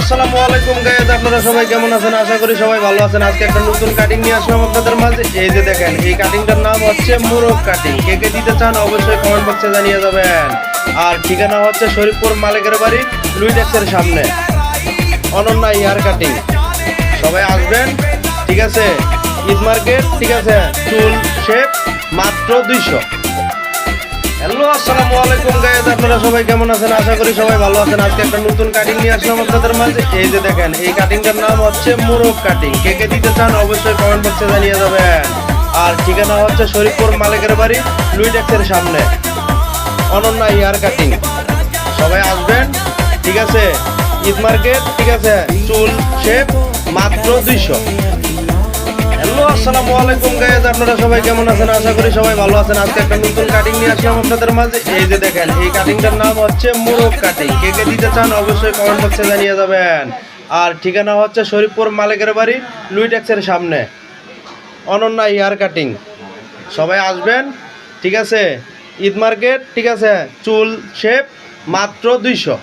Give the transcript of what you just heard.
আসসালামু আলাইকুম গাইস, আপনারা সবাই কেমন আছেন? আশা করি সবাই ভালো আছেন। আজকে একটা নতুন কাটিং নিয়ে আসলাম আপনাদের মাঝে। এই যে দেখেন, এই কাটিংটার নাম হচ্ছে মোরগ কাটিং। কে কে দিতে চান অবশ্যই কমেন্ট বক্সে জানিয়ে যাবেন। আর ঠিকানা হচ্ছে শরীফপুর মালিকের বাড়ি, লুইডেক্সের সামনে, অনন্যা হেয়ার কাটিং। সবাই আসবেন, ঠিক আছে? ঈদ মার্কেট, ঠিক আছে? চুল শেপ মাত্র 200। হ্যালো, আসসালামু আলাইকুম গাইস, আপনারা সবাই কেমন আছেন? আশা করি সবাই ভালো আছেন। আজকে একটা নতুন কাটিং নিয়ে আসলাম আপনাদের মাঝে। এই যে দেখেন, এই কাটিংটার নাম হচ্ছে মোরগ কাটিং। কে কে দিতে চান অবশ্যই কমেন্ট বক্সে জানিয়ে যাবেন। আর ঠিকানা হচ্ছে শরীফপুর মালিকের বাড়ি, লুইডেক্সের সামনে, অনন্যা হেয়ার কাটিং। সবাই আসবেন, ঠিক আছে? ঈদ মার্কেট, ঠিক আছে? চুল শেপ মাত্র 200। হ্যালো, আসসালামু আলাইকুম গাইস, আপনারা সবাই কেমন আছেন? আশা করি সবাই ভালো আছেন। আজকে একটা নতুন কাটিং নিয়ে আসলাম আপনাদের মাঝে। এই যে দেখেন, এই কাটিংটার নাম হচ্ছে মোরগ কাটিং। কে কে দিতে চান অবশ্যই কমেন্ট বক্সে জানিয়ে যাবেন। আর ঠিকানা হচ্ছে শরীফপুর মালিকের বাড়ি, লুইডেক্সের সামনে, অনন্যা হেয়ার কাটিং। সবাই আসবেন, ঠিক আছে? ঈদ মার্কেট, ঠিক আছে? চুল শেপ মাত্র 200।